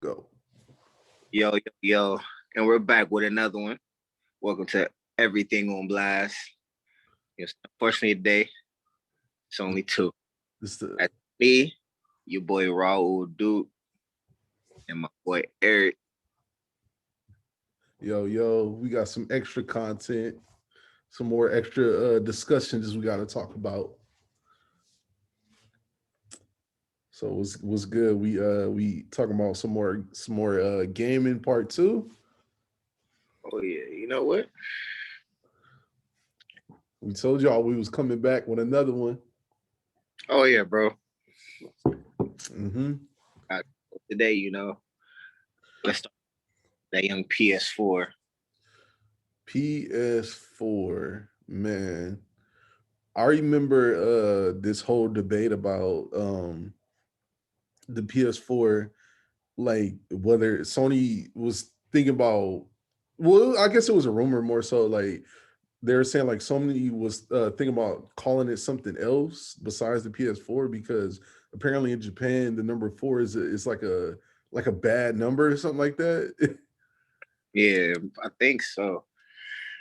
Go. Yo, and we're back with another one. Welcome to Everything on Blast. Unfortunately, today it's only two. That's me, your boy Raoul Duke, and my boy Erick. Yo, we got some extra content, some more extra discussions we got to talk about. So what's good? We talking about some more gaming part two. Oh yeah, you know what? We told y'all we was coming back with another one. Oh yeah, bro. Mm-hmm. Today, let's start that young PS4. PS4, man. I remember this whole debate about the PS4, like whether Sony was thinking about, well, I guess it was a rumor more so, like they were saying like Sony was thinking about calling it something else besides the PS4 because apparently in Japan the number four is like a bad number or something like that. Yeah, I think so.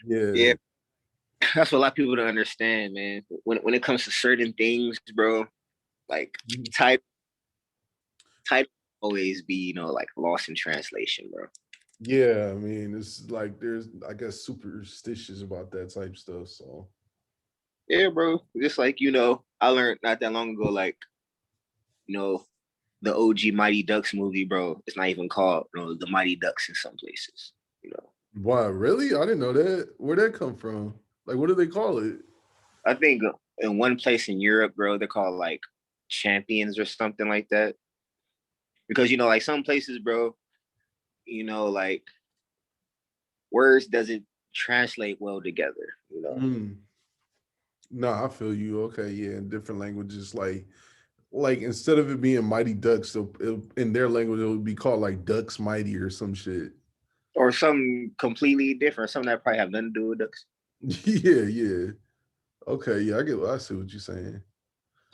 Yeah. Yeah, that's what a lot of people don't understand, man. When it comes to certain things, bro, like type always be, like lost in translation, bro. Yeah, I mean, it's like there's, I guess, superstitious about that type stuff. So Yeah, bro. Just like, I learned not that long ago, like, you know, the OG Mighty Ducks movie, bro. It's not even called, the Mighty Ducks in some places. wow, really? I didn't know that. Where'd that come from? Like, what do they call it? I think in one place in Europe, bro, they're called like champions or something like that. Because, like some places, bro, like words doesn't translate well together. Mm. No, I feel you. Okay, yeah, in different languages, like instead of it being Mighty Ducks, in their language it would be called like Ducks Mighty or some shit. Or something completely different, something that probably have nothing to do with ducks. Yeah. Okay, yeah, I see what you're saying.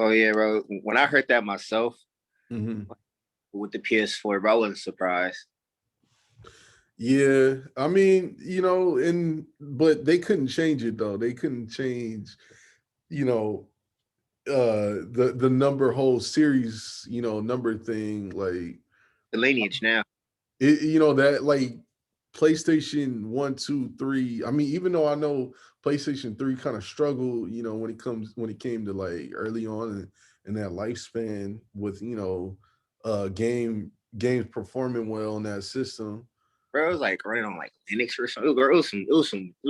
Oh yeah, bro. When I heard that myself Mm-hmm. with the PS4, bro, I wasn't surprised. Yeah, I mean, but they couldn't change it though. They couldn't change, you know, the number whole series, number thing, like The lineage now. it, that like PlayStation 1, 2, 3. I mean, even though I know PlayStation 3 kind of struggled, when it came to like early on in that lifespan with, games performing well on that system. Bro, it was like running on like Linux or something. It was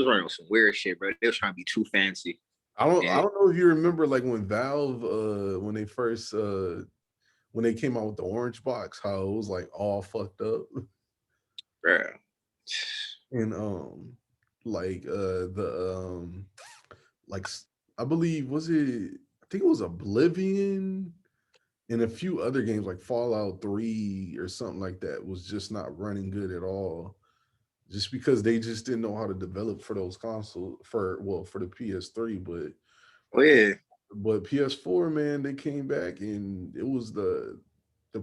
running on some weird shit, bro. They was trying to be too fancy. I And don't know if you remember like when Valve when they first when they came out with the orange box, how it was like all fucked up. bro, And like the like I believe I think it was Oblivion and a few other games like Fallout 3 or something like that was just not running good at all. Just because they just didn't know how to develop for those consoles for the PS3, oh yeah, but PS4, man, they came back and it was the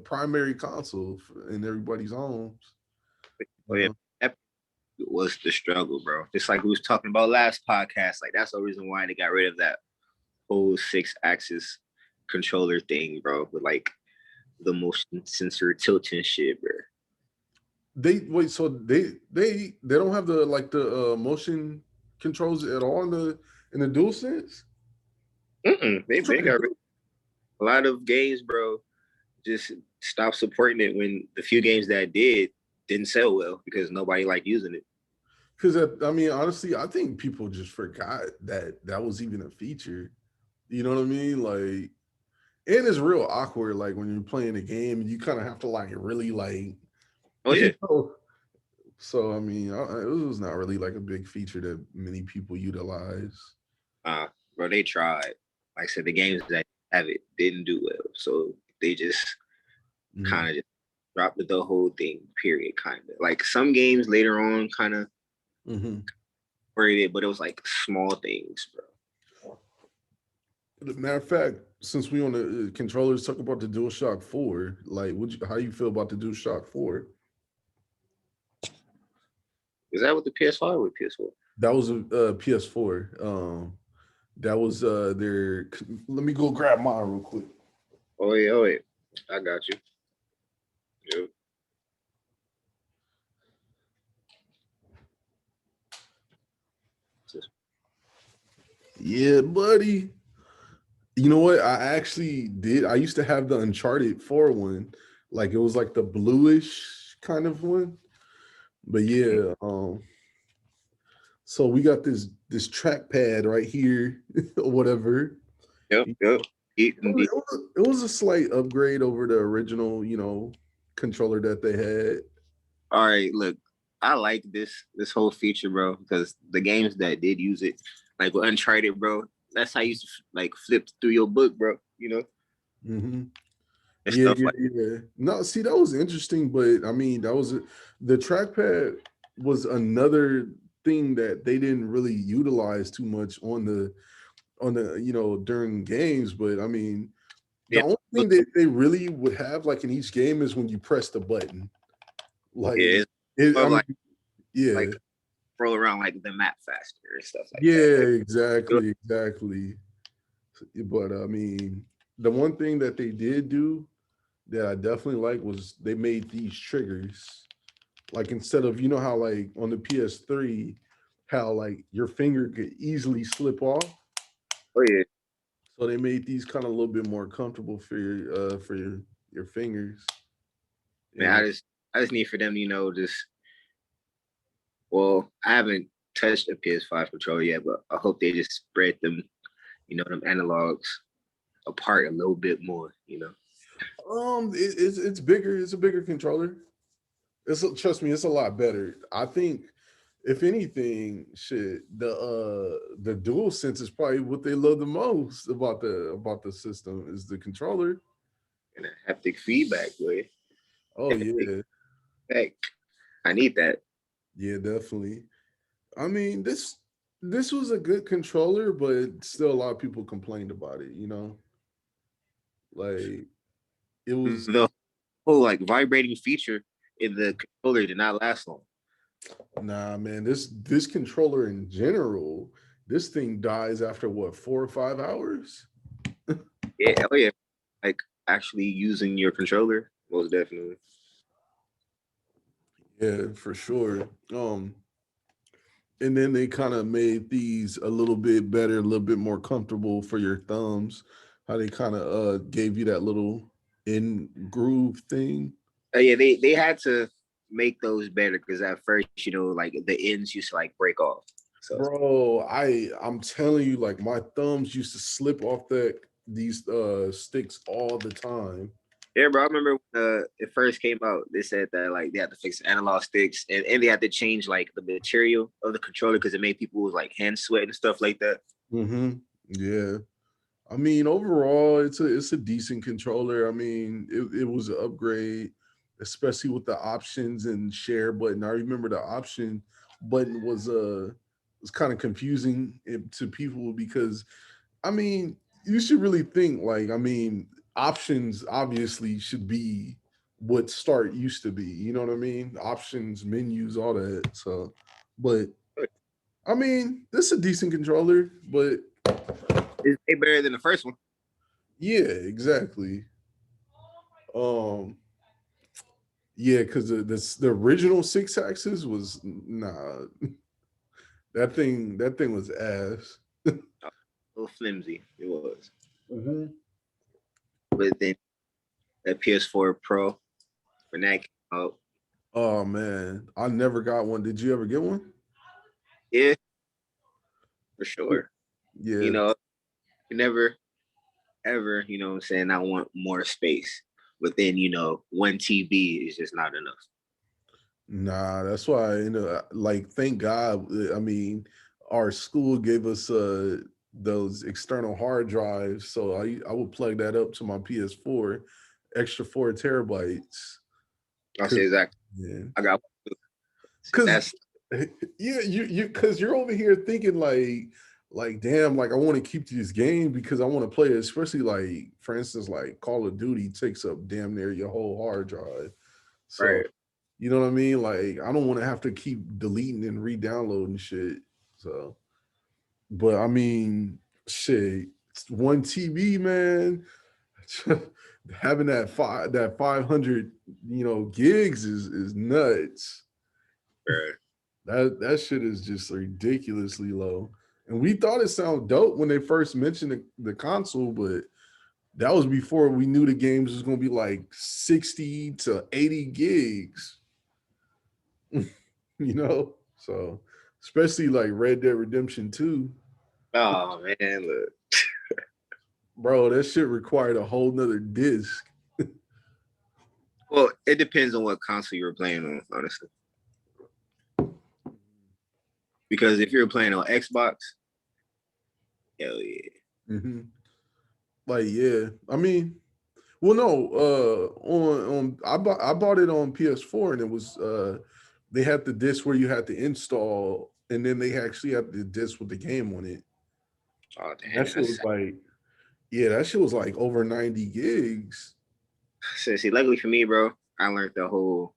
primary console in everybody's homes. oh You yeah. know? That was the struggle, bro. Just like we was talking about last podcast. Like that's the reason why they got rid of that whole 6-axis controller thing, bro. With like the motion sensor tilting shit, bro. They wait, so they don't have the motion controls at all in the dual sense. They got rid of a lot of games, bro. Just stopped supporting it when the few games that didn't sell well because nobody liked using it. Because I mean, honestly, I think people just forgot that was even a feature. You know what I mean? Like, and it's real awkward. Like when you're playing a game, and you kind of have to like really like, Oh yeah, you know. So I mean, it was not really like a big feature that many people utilize. bro, they tried. Like I said, the games that have it didn't do well, so they just kind Mhm. of just dropped the whole thing. Period. Kind of like some games later on, kind of Mhm. worried it, but it was like small things, bro. Matter of fact, since we on the controllers, talk about the DualShock 4. Like, how you feel about the DualShock 4? Is that with the PS5 or PS4? That was a PS4. That was their. Let me go grab mine real quick. Oh wait, I got you. Yep. Yeah, buddy. You know what? I actually did. I used to have the Uncharted 4 one. Like it was like the bluish kind of one. But yeah, so we got this trackpad right here, or whatever. Yep. Yep. Indeed. It was a slight upgrade over the original, controller that they had. All right, look, I like this whole feature, bro, because the games that did use it, like with Uncharted, bro, that's how you used to like flip through your book, bro. You know, Mm-hmm. and Yeah, stuff yeah, like. yeah. No, see, that was interesting, but I mean, the trackpad was another thing that they didn't really utilize too much on the during games. But I mean, the Yeah, only thing that they really would have like in each game is when you press the button. Like yeah, it's it, more I of mean, yeah, like roll around like the map faster and stuff like that. yeah, Like, exactly, exactly. But I mean, the one thing that they did do that I definitely like was they made these triggers. Like instead of how like on the PS3, how like your finger could easily slip off. oh yeah, So they made these kind of a little bit more comfortable for your fingers. man, And I just need for them, just well, I haven't touched a PS5 controller yet, but I hope they just spread them, them analogs apart a little bit more. it's bigger. It's a bigger controller. Trust me, it's a lot better. I think if anything, shit, the dual sense is probably what they love the most about the system is the controller. And a haptic feedback, boy. Oh Haptic yeah, feedback. I need that. yeah, definitely. I mean, this was a good controller, but still a lot of people complained about it. Like it was. The whole like vibrating feature in the controller did not last long. Nah, man. This controller in general, this thing dies after what 4 or 5 hours. Yeah, oh yeah. Like actually using your controller, most definitely. Yeah, for sure. And then they kind of made these a little bit better, a little bit more comfortable for your thumbs. How they kind of gave you that little in groove thing. Oh yeah, they had to make those better because at first, like the ends used to like break off. So Bro, I'm telling you, like my thumbs used to slip off these sticks all the time. yeah, bro. I remember when it first came out, they said that like they had to fix analog sticks and they had to change like the material of the controller because it made people like hand sweat and stuff like that. Mm-hmm. Yeah. I mean, overall, it's a decent controller. I mean, it was an upgrade, especially with the options and share button. I remember the option button was kind of confusing to people because I mean, you should really think like I mean, options obviously should be what start used to be. You know what I mean? Options, menus, all that. So, but I mean, this is a decent controller, but It's way better than the first one. yeah, exactly. Um, yeah, because the original six axis was nah. That thing was ass. A little flimsy, it was. Mm-hmm. But then that PS4 Pro when that came out, Oh man, I never got one. Did you ever get one? yeah, for sure. You Yeah, know, you never ever, what I'm saying, I want more space. But then, one TV is just not enough. nah. That's why like thank God. I mean, our school gave us those external hard drives, so I would plug that up to my PS4, extra 4 terabytes. I'll say Cause exactly. yeah, I got cause that's yeah, you because you're over here thinking like like, damn, like I want to keep this game because I want to play it, especially like, for instance, like Call of Duty takes up damn near your whole hard drive. So, Right. you know what I mean? Like, I don't want to have to keep deleting and re-downloading shit. So, but I mean, shit, it's one TV, man. Having that 500, gigs is nuts. Right. That shit is just ridiculously low. And we thought it sounded dope when they first mentioned the console, but that was before we knew the games was gonna be like 60 to 80 gigs. So especially like Red Dead Redemption 2. Oh man, look. Bro, that shit required a whole nother disc. Well, it depends on what console you were playing on, honestly. Because if you're playing on Xbox, hell yeah. Mm-hmm. Like, yeah. I mean, well, no, on I bought it on PS4, and it was they had the disc where you had to install, and then they actually had the disc with the game on it. Oh That damn, shit was that's like, yeah, that shit was like over 90 gigs. see, luckily for me, bro, I learned the whole,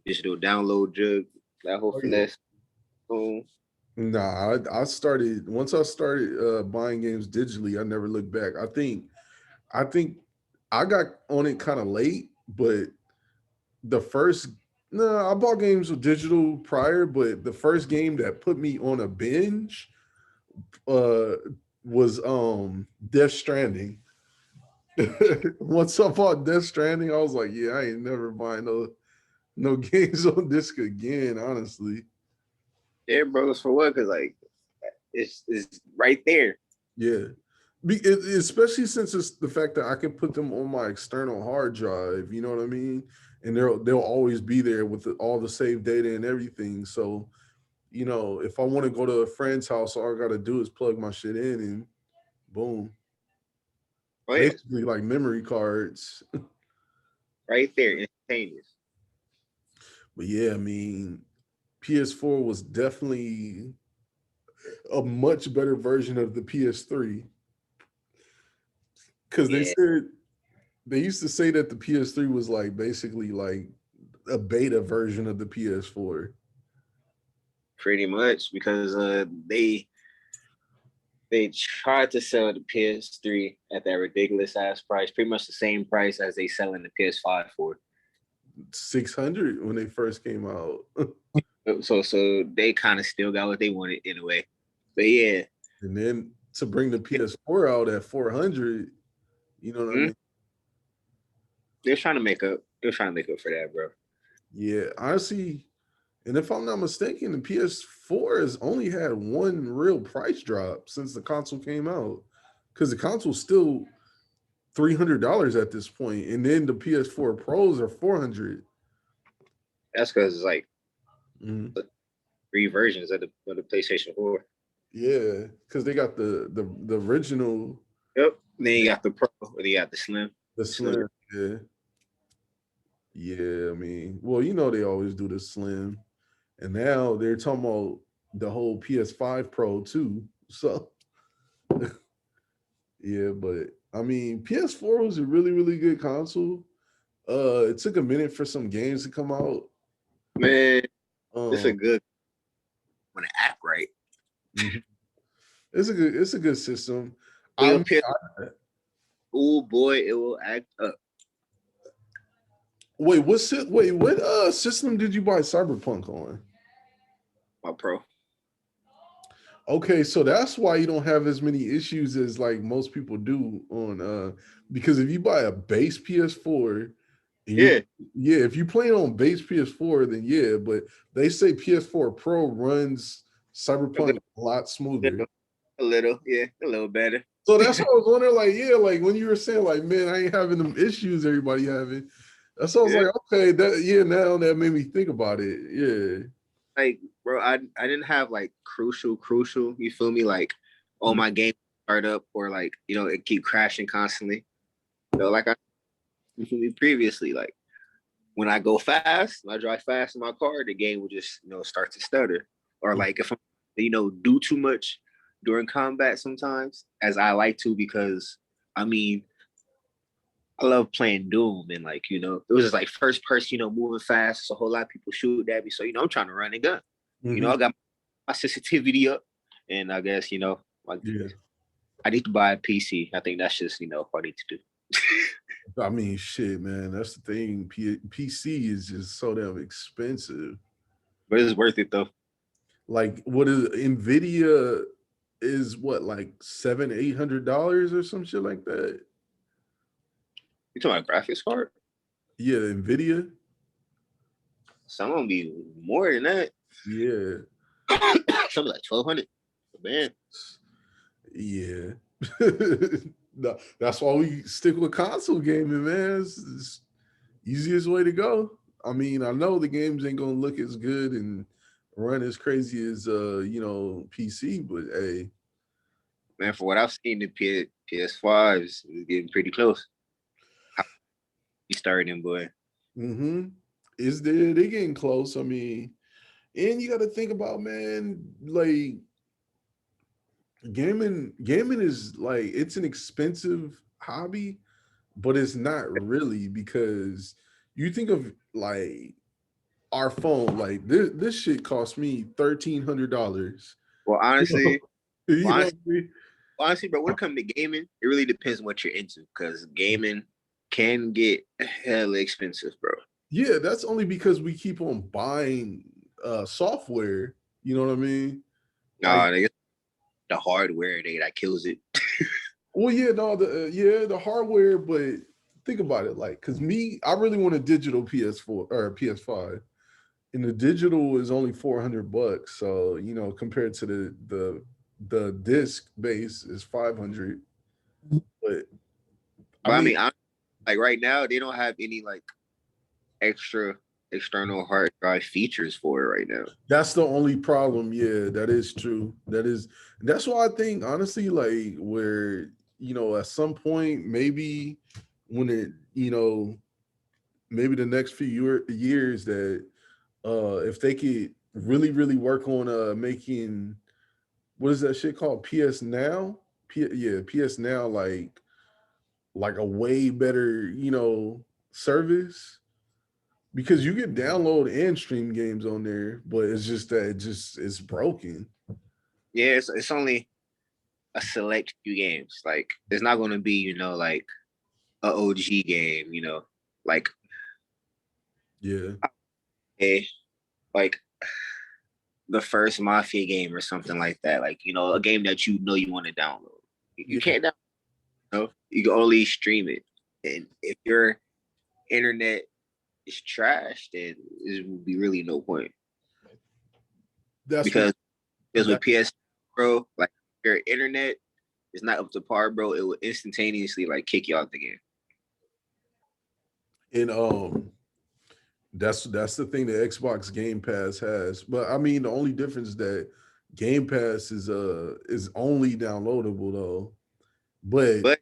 digital download jug, that whole Oh yeah. finesse. Boom. Nah, I started once I started buying games digitally. I never looked back. I think I got on it kind of late, but the first no, I bought games with digital prior, but the first game that put me on a binge uh was Death Stranding. Once I bought Death Stranding, I was like, yeah, I ain't never buying no games on disc again, honestly. Yeah, bro, it's for what? Because like it's right there. Yeah. Especially since it's the fact that I can put them on my external hard drive, you know what I mean? And they'll always be there with all the saved data and everything. So, if I want to go to a friend's house, all I got to do is plug my shit in and boom. Oh yeah, Basically like memory cards. right there, instantaneous. But yeah, I mean, PS4 was definitely a much better version of the PS3 because Yeah, they used to say that the PS3 was like basically like a beta version of the PS4. pretty much because they tried to sell the PS3 at that ridiculous ass price, pretty much the same price as they selling the PS5 for. 600 when they first came out. So they kind of still got what they wanted in a way. But yeah, And then to bring the PS4 out at 400, you know what I mm-hmm. mean? They're trying to make up. They're trying to make up for that, bro. Yeah, honestly, and if I'm not mistaken, the PS4 has only had one real price drop since the console came out. Because the console's still $300 at this point, and then the PS4 Pros are 400. That's because it's like Mm-hmm. 3 versions of the PlayStation 4. Yeah, because they got the original, Yep. Then you got the Pro, or you got the Slim. the Slim. Slim. Yeah, yeah. I mean, well, they always do the Slim, and now they're talking about the whole PS5 Pro too. So yeah, but I mean, PS4 was a really really good console. It took a minute for some games to come out. Man, it's a Um, good when it act right. mhm. It's a good system. Well, I'm oh boy, it will act up. wait, what system did you buy Cyberpunk on? My Pro. Okay, so that's why you don't have as many issues as like most people do on because if you buy a base PS4 and you're Yeah. yeah, if you play it on base PS4, then yeah, but they say PS4 Pro runs A Cyberpunk little, a lot smoother. yeah, a little better. So that's what I was wondering, like, yeah, like when you were saying, like, man, I ain't having them issues everybody having. That's why I was Yeah. like, okay, now that made me think about it. Yeah. Like, bro, I didn't have like crucial. You feel me? Like, all Mm. my games start up or like it keep crashing constantly. Like you feel me previously, like when I go fast, when I drive fast in my car, the game will just start to stutter. Or like if I do too much, during combat sometimes, as I like to, because I mean, I love playing Doom, and like, you know, it was just like first person, you know, moving fast. So a whole lot of people shoot at me. So, you know, I'm trying to run and gun. You know, I got my sensitivity up, and I guess, you know, like, Yeah. I need to buy a PC. I think that's just, you know, what I need to do. I mean, shit, man. That's the thing. PC is just so damn expensive. But it's worth it though. Like, what is Nvidia is what, like $700-800 or some shit like that? You talking about graphics card? Yeah, Nvidia. Some gonna be more than that. Yeah. Something like 1,200. Man. Yeah. No, that's why we stick with console gaming, man. It's easiest way to go. I mean, I know the games ain't gonna look as good and run as crazy as you know, PC, but hey. Man, for what I've seen, the PS5 is getting pretty close. You starting, boy. Mm-hmm. Is they getting close? I mean, and you got to think about, man, like gaming is like, it's an expensive hobby, but it's not really, because you think of like our phone, like this shit cost me $1,300. Well, honestly, You know what I mean? honestly, bro, when it comes to gaming, it really depends on what you're into, because gaming can get hella expensive, bro. Yeah, that's only because we keep on buying software. You know what I mean? Like, Nah, the hardware that kills it. well, yeah, no, the hardware, but think about it, like, because I really want a digital PS4 or PS5, and the digital is only $400. So, you know, compared to the disc base is 500. But I But I mean, mean, like right now, they don't have any like extra external hard drive features for it right now. that's the only problem. Yeah, that is true. That's why I think, honestly, like, where, you know, at some point, maybe when it, you know, maybe the next few years, that if they could really work on making, what is that shit called, PS Now? Yeah, PS Now, like a way better, you know, service, because you can download and stream games on there, but it's just that it's broken. Yeah, it's only a select few games. Like it's not going to be, you know, like a OG game, you know, like Yeah. a like the first Mafia game or something like that. Like, you know, a game that you know you want to download. You Yeah. can't download, you know? You can only stream it. And if your internet is trash, then it would be really no point. That's what Because with that PS, bro, like your internet is not up to par, bro, it will instantaneously like kick you out the game. and that's the thing that Xbox Game Pass has. But I mean, the only difference is that Game Pass is only downloadable though. But But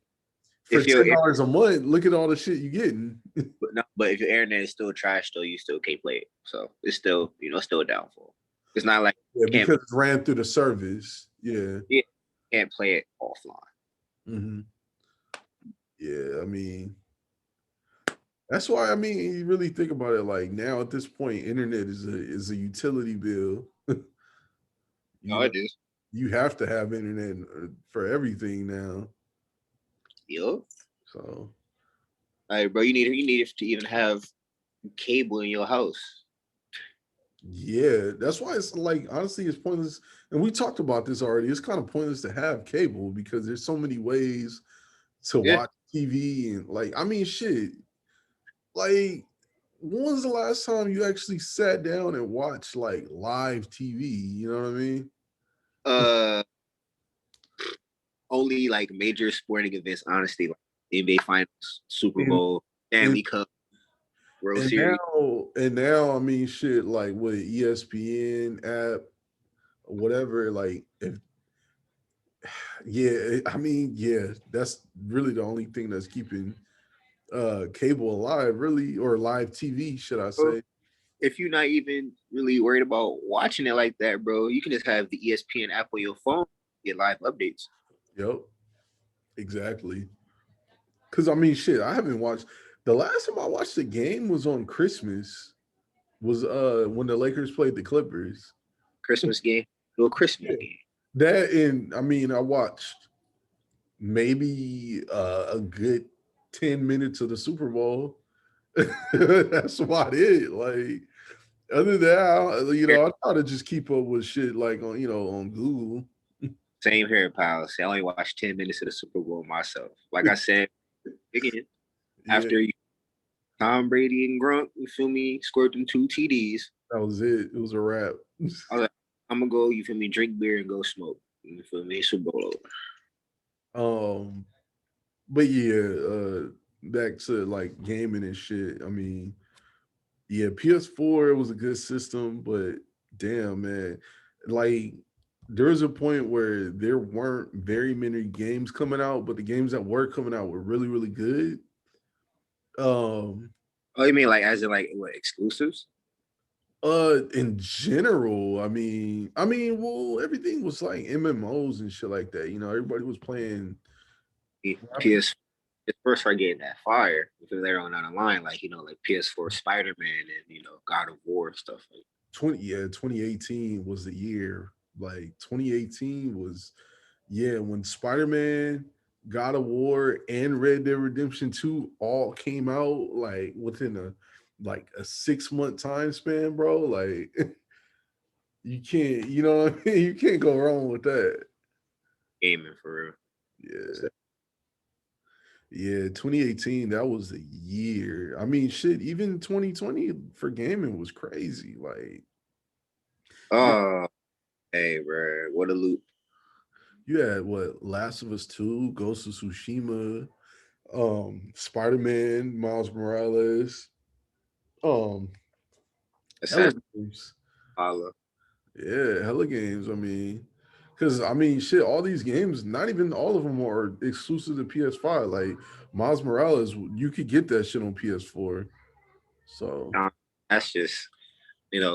for if your $10 a month, look at all the shit you're getting. but if your internet is still trash, though, you still can't play it. So it's still, you know, still a downfall. It's not like Yeah, you can't because it's ran through the service. Yeah. yeah, can't play it offline. Hmm. Yeah, I mean, that's why, I mean, you really think about it, like, now at this point, internet is a utility bill. You No, know, it is. you have to have internet for everything now. Yo, So like, bro, you need it to even have cable in your house. yeah, that's why it's like, honestly, it's pointless. And we talked about this already. It's kind of pointless to have cable because there's so many ways to Yeah. watch TV, and like, I mean, shit. Like, when was the last time you actually sat down and watched like live TV? You know what I mean? Uh, only like major sporting events, honestly, like NBA Finals, Super And Bowl, and Stanley Cup, World and Series. now, I mean, shit, like with ESPN app or whatever, like, if yeah, I mean, yeah, that's really the only thing that's keeping cable alive, really, or live TV, should I Bro, say. if you're not even really worried about watching it like that, bro, you can just have the ESPN app on your phone. get live updates. Yep, exactly. Because I mean, shit, I haven't watched. The last time I watched the game was on Christmas. Was when the Lakers played the Clippers. Christmas game, little Christmas Yeah. game. That and I mean, I watched maybe a good 10 minutes of the Super Bowl. That's about it. Like other than that, I try to just keep up with shit like on Google. Same here, pal. See, I only watched 10 minutes of the Super Bowl myself. Like I said, again, Yeah, after Tom Brady and Grunt, you feel me, scored them 2 TDs. that was it. It was a wrap. I was like, I'm gonna go, you feel me, drink beer and go smoke. You feel me? Super Bowl over. But yeah, back to like gaming and shit. I mean, yeah, PS4 was a good system, but damn man, like there was a point where there weren't very many games coming out, but the games that were coming out were really, really good. Um Oh, you mean like as in like what exclusives? in general, I mean, well, everything was like MMOs and shit like that. Everybody was playing. PS first start getting that fire because they're on the line, like like PS4 Spider-Man and God of War and stuff like 2018 was the year. Like 2018 was, yeah, when Spider-Man, God of War, and Red Dead Redemption 2 all came out like within a 6-month time span, bro. Like you can't, you know what I mean? You can't go wrong with that. gaming for real. Yeah. Yeah, 2018, that was the year. I mean, shit, even 2020 for gaming was crazy. Like, Oh, hey, bro, what a loop. you had what, Last of Us 2, Ghost of Tsushima, Spider-Man, Miles Morales, um, hella Assassin's games. Creed. Yeah, hella games. I mean, because I mean, shit, all these games, not even all of them are exclusive to PS5. Like Miles Morales, you could get that shit on PS4. So That's just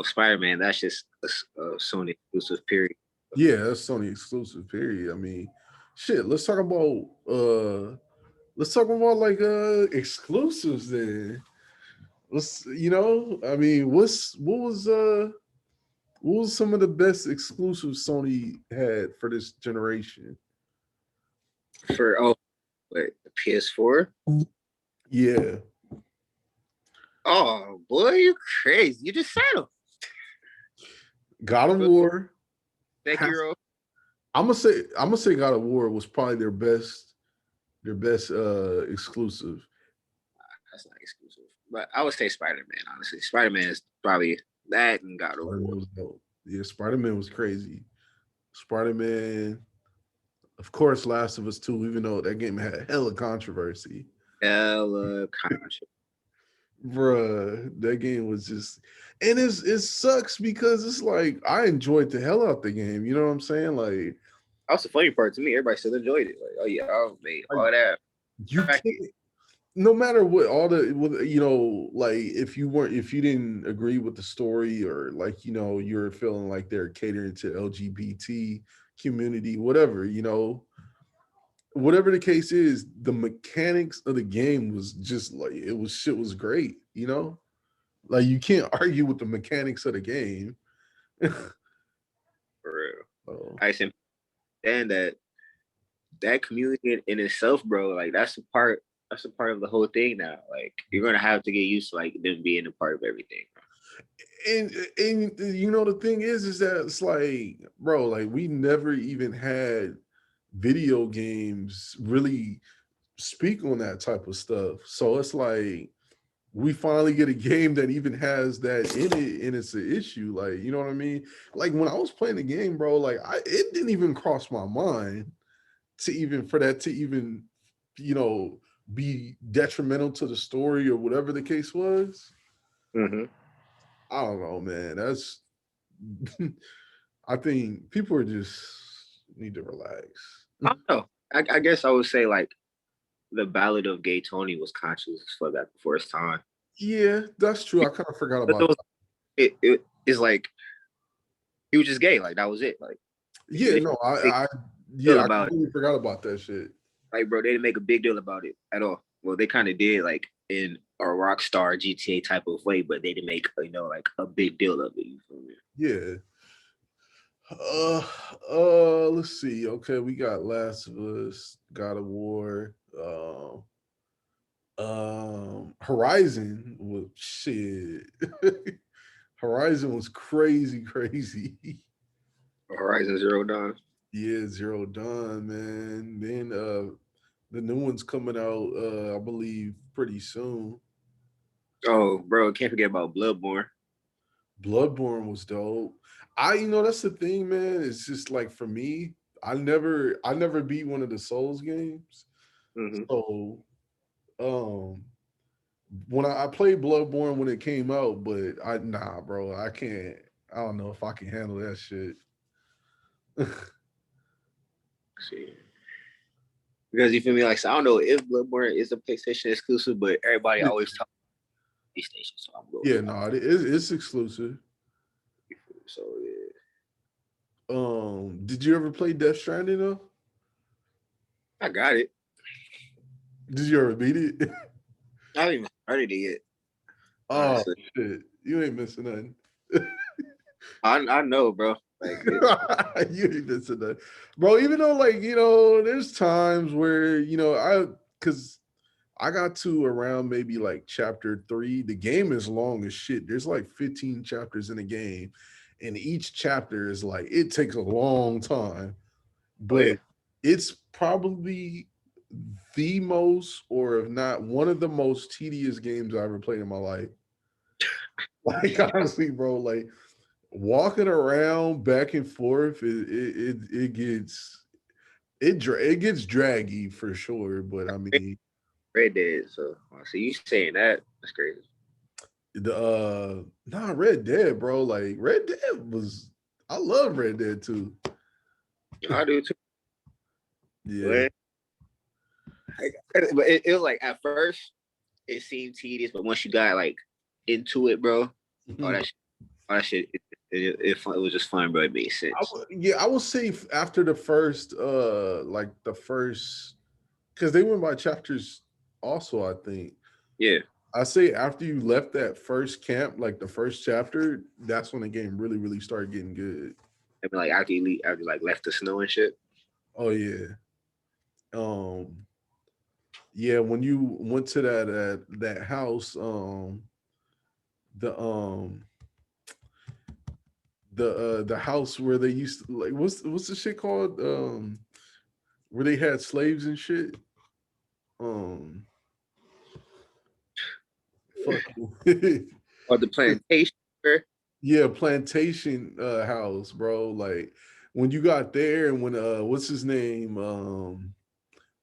Spider-Man. That's just a Sony exclusive. Period. yeah, that's Sony exclusive, period. I mean, shit, let's talk about like exclusives then. I mean, what was some of the best exclusives Sony had for this generation? For the PS4. Yeah. Oh boy, you crazy! You just said them. God of War. Sekiro. I'm gonna say God of War was probably their best exclusive. That's not exclusive, but I would say Spider-Man. Honestly, Spider-Man is probably that and God of Spider-Man War. was dope. Yeah, Spider-Man was crazy. Spider-Man, of course, Last of Us 2, even though that game had hella controversy. Hella controversy. Bruh, that game was just, and it sucks because it's like I enjoyed the hell out the game. You know what I'm saying? Like That was the funny part to me. Everybody still enjoyed it. Like, oh yeah, I made all that. you can't, no matter what, like if you didn't agree with the story, or like you're feeling like they're catering to LGBT community, whatever the case is, the mechanics of the game was just like, shit was great. Like you can't argue with the mechanics of the game. For real. Oh. I understand that community in itself, bro. Like that's a part. That's a part of the whole thing now. Like you're gonna have to get used to like them being a part of everything. And the thing is that it's like, bro, like we never even had video games really speak on that type of stuff. So it's like we finally get a game that even has that in it, and it's an issue. Like, you know what I mean? Like when I was playing the game, bro, like it didn't even cross my mind for that to even, be detrimental to the story or whatever the case was. Mm-hmm. I don't know, man. That's I think people are just need to relax. I don't know. I guess I would say like the Ballad of Gay Tony was conscious for that before its time. Yeah, that's true. I kind of forgot about that. It is like he was just gay. Like that was it. Like Yeah, no, I Yeah, I completely forgot about that shit. Like, bro, they didn't make a big deal about it at all. Well, they kind of did, like in a Rockstar GTA type of way, but they didn't make like a big deal of it. You feel me? Yeah. Let's see. Okay, we got Last of Us, God of War, Horizon was shit. Horizon was crazy. Horizon Zero Dawn. Yeah, Zero Dawn, man. Then the new one's coming out, I believe, pretty soon. Oh, bro, can't forget about Bloodborne. Bloodborne was dope. That's the thing, man. It's just like for me, I never beat one of the Souls games. Mm-hmm. So when I played Bloodborne when it came out, but bro, I can't. I don't know if I can handle that shit. See, because you feel me, like, so I don't know if Bloodborne is a PlayStation exclusive, but everybody always talks PlayStation, so I'm going. Yeah, no, it's exclusive. So yeah. Did you ever play Death Stranding though? I got it. Did you ever beat it? I haven't even started it yet. Oh shit, you ain't missing nothing. I know, bro. Like you ain't missing nothing, bro. Even though, like, there's times where because I got to around maybe like chapter 3. The game is long as shit. There's like 15 chapters in the game, and each chapter is like it takes a long time, but it's probably the most, or if not one of the most tedious games I ever played in my life. Like, honestly, bro, like walking around back and forth, it gets draggy for sure. But I mean, Red Dead. So you saying that's crazy. Red Dead, bro. Like Red Dead I love Red Dead too. I do too. Yeah. But it was like at first it seemed tedious, but once you got like into it, bro, that shit, it was just fun, bro. It made sense. I will say after the first, because they went by chapters also, I think. Yeah. I say after you left that first camp, like the first chapter, that's when the game really, really started getting good. I mean, like after you like left the snow and shit. Oh yeah. Yeah, when you went to that house, the the house where they used to, like, what's the shit called? Where they had slaves and shit. Fuck. Or the plantation. Yeah, plantation house, bro. Like when you got there, and when what's his name?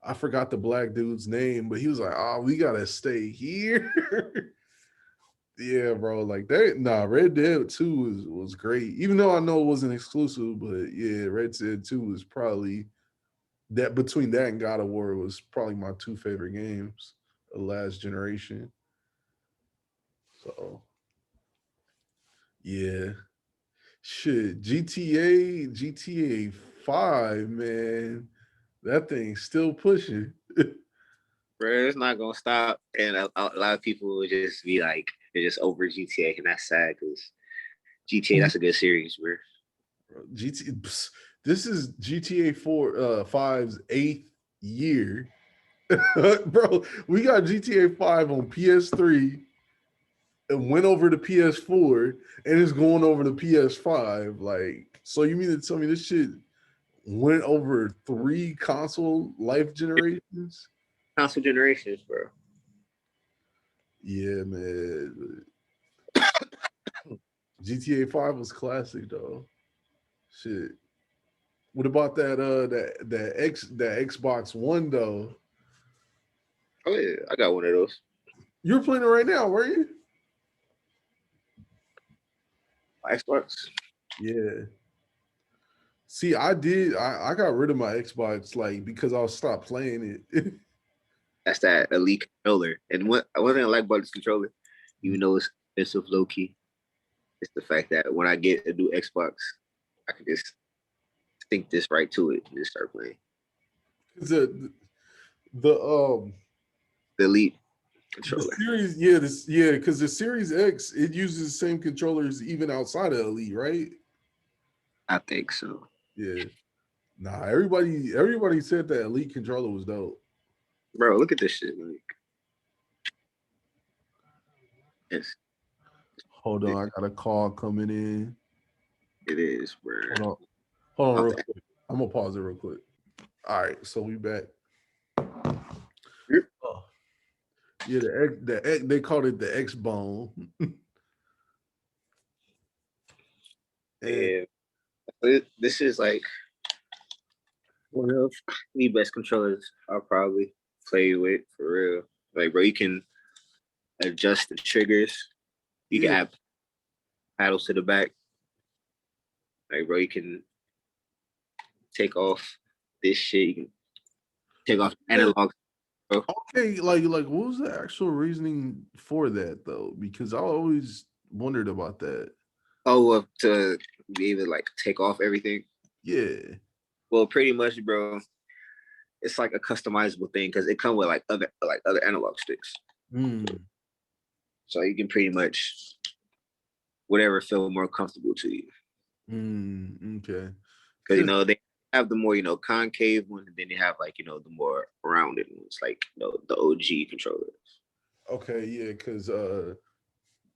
I forgot the black dude's name, but he was like, "Oh, we gotta stay here." Yeah, bro. Like that. Nah, Red Dead 2 was great. Even though I know it wasn't exclusive, but yeah, Red Dead 2 was probably that, between that and God of War, was probably my two favorite games of last generation. So yeah. Shit, GTA 5, man. That thing's still pushing. Bro, it's not gonna stop. And a lot of people will just be like, they're just over GTA, and that's sad because GTA, that's a good series, bro. This is GTA 5's 8th year. Bro, we got GTA 5 on PS3 and went over to PS4 and it's going over to PS5. Like, so you mean to tell me this shit went over 3 console life generations? Console generations, bro. Yeah, man. GTA 5 was classic though. Shit. What about that Xbox One though? Oh yeah, I got one of those. You're playing it right now, were you? Xbox. Yeah. See, I did. I got rid of my Xbox like because I stopped playing it. That's that elite controller. And what one thing I like about this controller, even though it's expensive, low key, it's the fact that when I get a new Xbox, I can just sync this right to it and just start playing. The The Elite the controller. series, because the Series X it uses the same controllers even outside of Elite, right? I think so. Yeah. Nah, everybody said that Elite controller was dope. Bro, look at this shit. Like, it's, Hold on, I got a call coming in. it is, bro. Hold on, real quick. I'm gonna pause it real quick. All right, so we back. Oh. Yeah, the X, they called it the X bone. Yeah, this is like one of the best controllers I'll probably play with for real. Like, bro, you can adjust the triggers. You can add paddles to the back. Like, bro, you can take off this shit. You can take off analog. Bro. Okay, like what was the actual reasoning for that though? Because I always wondered about that. Oh, to be able to like take off everything. Yeah. Well, pretty much, bro. It's like a customizable thing because it comes with like other analog sticks. So you can pretty much whatever feel more comfortable to you. Okay. Because they have the more concave ones, and then they have like the more rounded ones, like the OG controllers. Okay, yeah, because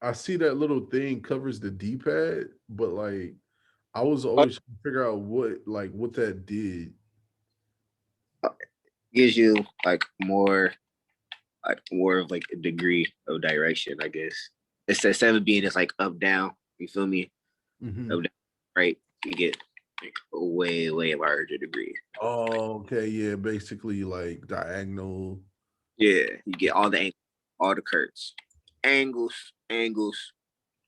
I see that little thing covers the D-pad, but like I was always trying to figure out what that did. Gives you like more of like a degree of direction, I guess. It's instead of being just like up down, you feel me? Mm-hmm. Up down, right? You get like a way larger degree. Oh, okay, yeah, basically like diagonal. Yeah, you get all the curves, angles,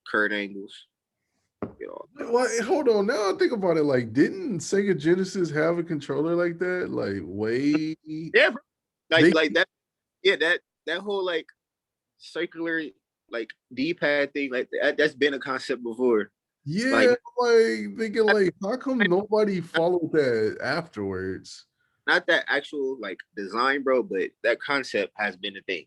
curved angles. Well, hold on. Now I think about it, like, didn't Sega Genesis have a controller like that? Like, way yeah, bro. Like that. Yeah, that whole like circular like D-pad thing, like that's been a concept before. Yeah, like thinking like, how come nobody followed that afterwards? Not that actual like design, bro, but that concept has been a thing.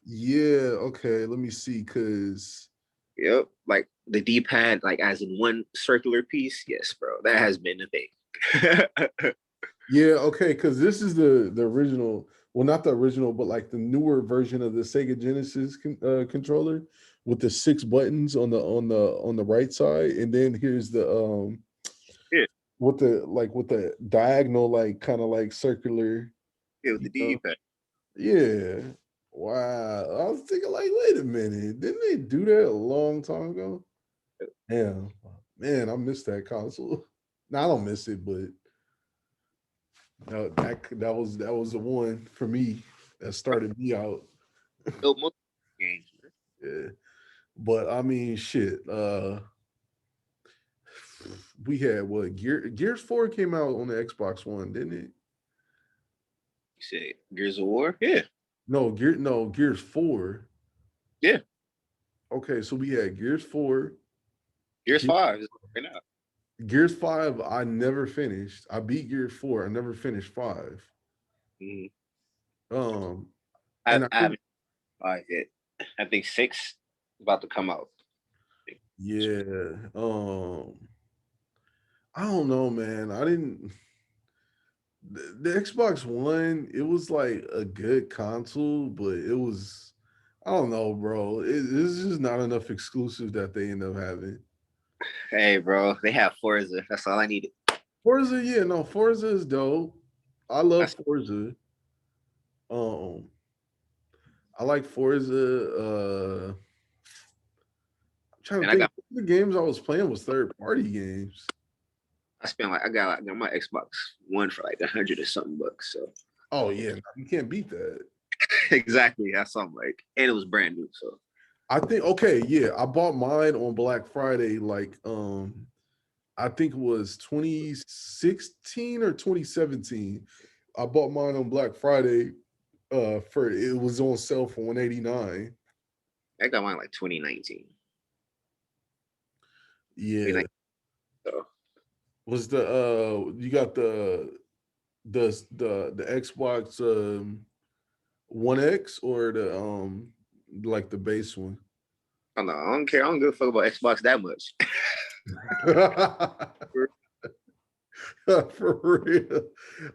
Yeah, okay, let me see, cause yep, like the D-pad, like as in one circular piece. Yes, bro, that has been a thing. yeah, okay, cause this is the original. Well, not the original, but like the newer version of the Sega Genesis controller with the 6 buttons on the right side, and then here's the yeah, with the diagonal, like kind of like circular. yeah, with the D-pad. Yeah. Wow. I was thinking like, wait a minute, didn't they do that a long time ago? Yeah. Man, I missed that console. No, I don't miss it, but that was the one for me that started me out. Most games. Yeah. But I mean, shit. We had what Gears 4 came out on the Xbox One, didn't it? You say Gears of War? Yeah. No, Gears 4. Yeah. Okay, so we had Gears 4. Gears 5 is right now. Gears 5, I never finished. I beat Gears 4. I never finished 5. I And haven't 5 yet. I think 6 is about to come out. Yeah. I don't know, man. I didn't the Xbox One, it was like a good console, but it was I don't know, bro. It's just not enough exclusive that they end up having. Hey, bro, they have Forza. That's all I needed. Forza, yeah, no, Forza is dope. I love That's Forza. I like Forza. I'm trying to and think. The games I was playing was third party games. I spent like I got my Xbox One for like $100 or something bucks. So oh yeah, you can't beat that. exactly. That's something like, and it was brand new. So I think okay, yeah, I bought mine on Black Friday. Like, I think it was 2016 or 2017. I bought mine on Black Friday. For it was on sale for 189. I got mine like 2019. Yeah. So Was the you got the Xbox One X or the like the base one? I don't know. I don't care. I don't give a fuck about Xbox that much. For real.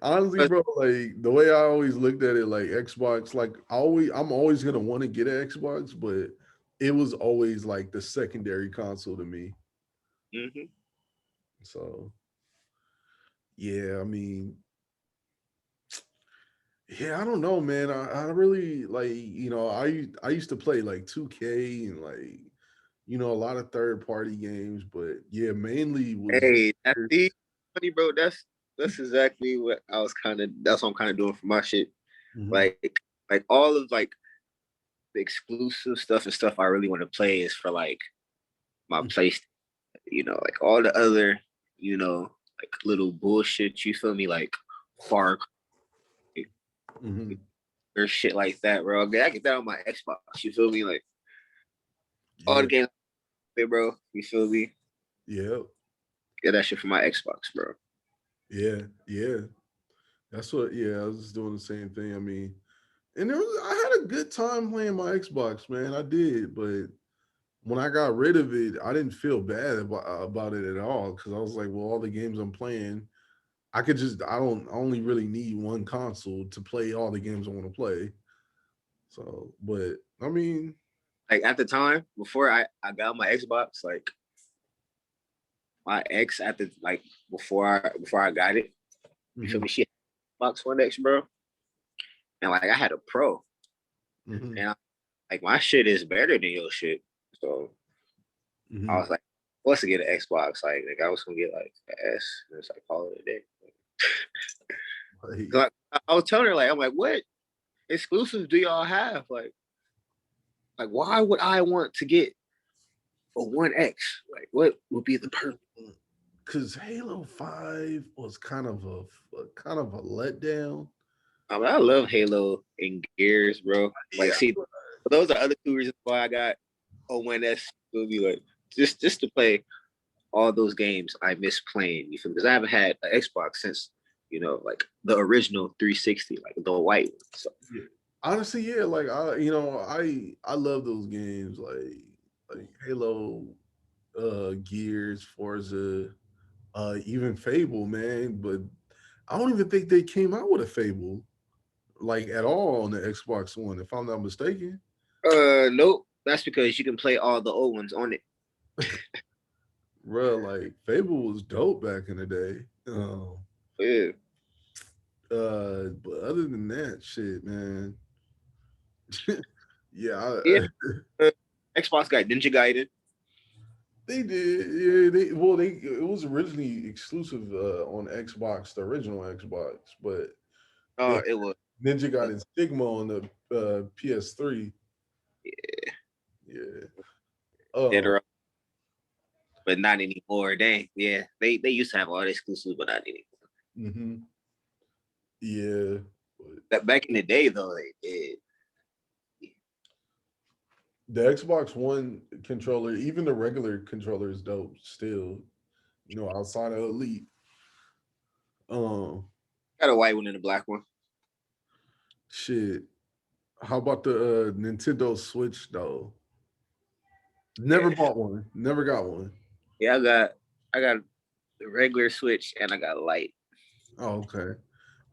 Honestly, bro, like the way I always looked at it, like Xbox, like I'm always gonna want to get an Xbox, but it was always like the secondary console to me. Mm-hmm. So yeah, I mean, yeah, I don't know, man. I really like, I used to play like 2K and like, a lot of third party games, but yeah, mainly was Hey, that's the funny, bro. That's exactly what I was kind of. That's what I'm kind of doing for my shit. Mhm, Like all of like the exclusive stuff and stuff I really want to play is for like my mhm, PlayStation. Like all the other, like little bullshit. You feel me? Like Far Cry mhm. or shit like that, bro. I get that on my Xbox. You feel me? Like all Yeah, the games, bro. You feel me? yeah, Get that shit for my Xbox, bro. yeah, yeah. That's what. Yeah, I was just doing the same thing. I mean, and I had a good time playing my Xbox, man. I did, but when I got rid of it, I didn't feel bad about it at all because I was like, well, all the games I'm playing, I only really need one console to play all the games I want to play. So, but I mean, Like at the time before I got my Xbox, like my ex at the like before I got it, you feel mhm, me? She had Xbox One X, bro, and like I had a Pro, mhm, and like my shit is better than your shit. So I mhm. was like, what's to get an Xbox? Like I was gonna get like an S, and it's like call it a day. Like, 'Cause I was telling her like I'm like, what exclusives do y'all have? Like why would I want to get a One X? Like what would be the purpose? because Halo 5 was kind of a letdown. I mean, I love Halo and Gears, bro. Like, Yeah, see, those are other two reasons why I got a One S. Will be like just to play all those games I miss playing. You feel? Because I haven't had an Xbox since like the original 360, like the white one. So yeah. Honestly, yeah. Like I love those games, like Halo, Gears, Forza, even Fable, man. But I don't even think they came out with a Fable like at all on the Xbox One, if I'm not mistaken. nope. That's because you can play all the old ones on it. Bro, like Fable was dope back in the day. Yeah, But other than that, shit, man. Yeah, yeah. Uh, Xbox got Ninja Gaiden. they did. Yeah, they it was originally exclusive on Xbox, the original Xbox, but they It was. Ninja got in Stigma on the PS3. Yeah. Dead Oh, or but not anymore. Dang, yeah, they used to have all the exclusives, but not anymore. hmm, yeah. But That back in the day though, they did. the Xbox One controller, even the regular controller is dope still, outside of Elite. Um, Got a white one and a black one. shit. How about the Nintendo Switch though? Never Yeah, bought one. Never got one. yeah. I got the regular Switch and I got a light. Oh, okay.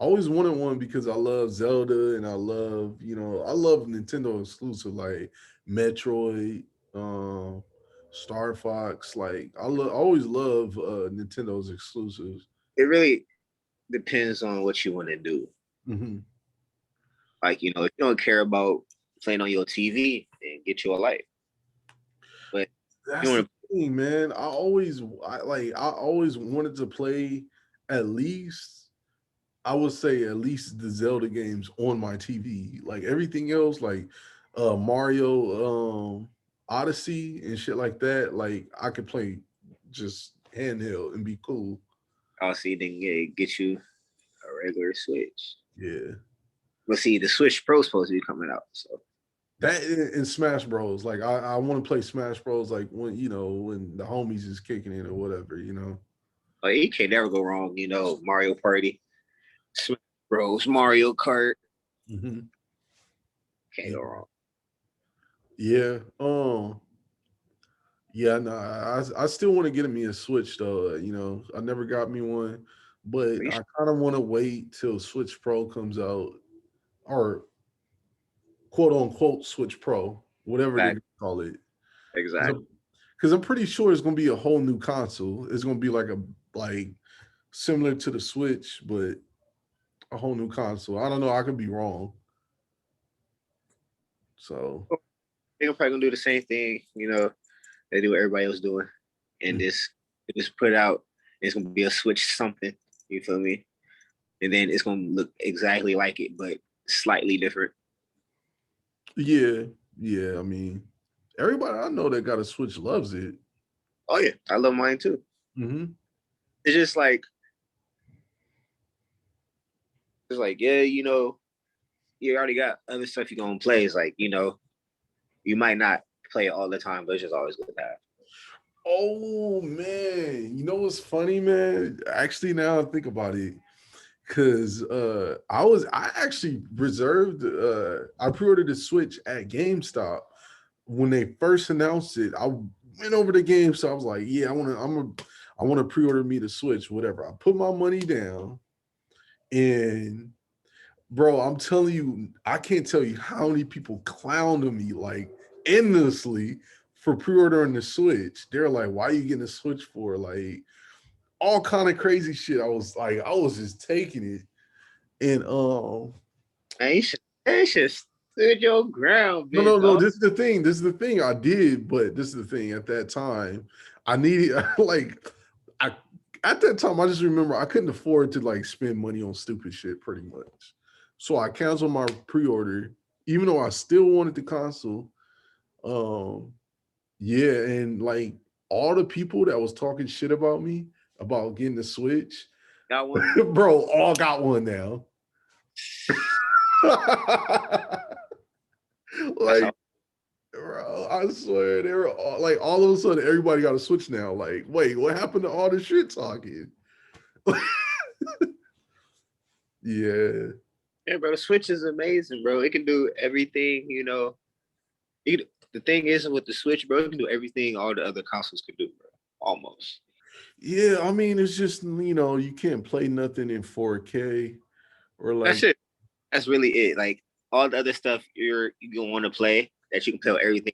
I always wanted one because I love Zelda and I love Nintendo exclusive like Metroid, Star Fox. Like I always love Nintendo's exclusives. It really depends on what you want to do. Hmm. Like if you don't care about playing on your TV, then get you a light. But you That's the want thing, man. I always wanted to play at least I would say at least the Zelda games on my TV. Like everything else, like Mario Odyssey and shit like that, like I could play just handheld and be cool. to see then get you a regular Switch. Yeah. But see, the Switch Pro is supposed to be coming out. So That and Smash Bros. Like I want to play Smash Bros. Like when the homies is kicking in or whatever. Like, you can't never go wrong, you know, Mario Party, Smash Bros, Mario Kart. Mm-hmm. Can't go wrong. Yeah. Yeah, no, I still want to get me a Switch though. You know, I never got me one, but I kind of want to wait till Switch Pro comes out, or quote unquote Switch Pro, whatever they call it. Exactly. Because I'm pretty sure it's gonna be a whole new console. It's gonna be like similar to the Switch, but a whole new console. I don't know. I could be wrong. So They're probably gonna do the same thing, you know, they do what everybody else doing. And mm, just put out, it's gonna be a Switch something, you feel me? And then it's gonna look exactly like it, but slightly different. yeah, yeah. I mean, everybody I know that got a Switch loves it. Oh yeah, I love mine too. Mm-hmm. It's just like, yeah, you know, you already got other stuff you're gonna play. It's like, you know, you might not play it all the time, but it's just always good to have. Oh man, you know what's funny, man? Actually, now I think about it, because I actually reserved I pre-ordered the Switch at GameStop when they first announced it. I went over to GameStop. I was like, yeah, I want to pre-order me the Switch, whatever. I put my money down, and bro, I'm telling you, I can't tell you how many people clowned on me like endlessly for pre-ordering the Switch. They're like, why are you getting a Switch for? Like all kind of crazy shit. I was like, I was just taking it. And Man, you should stood your ground, no, big no, no. dog. This is the thing. This is the thing I did, but this is the thing. At that time, I needed like I at that time I just remember I couldn't afford to like spend money on stupid shit pretty much. So I canceled my pre-order, even though I still wanted the console. Um, yeah, and like all the people that was talking shit about me about getting the Switch, Got one. bro, all got one now. That's how. Like, bro, I swear they were all of a sudden everybody got a Switch now. Like, wait, what happened to all the shit talking? Yeah. Yeah, bro. The Switch is amazing, bro. It can do everything, you know. The thing is with the Switch, bro, it can do everything all the other consoles can do, bro. Almost. Yeah, I mean, it's just, you can't play nothing in 4K or That's like, it. That's really it. Like all the other stuff you gonna want to play that you can play everything.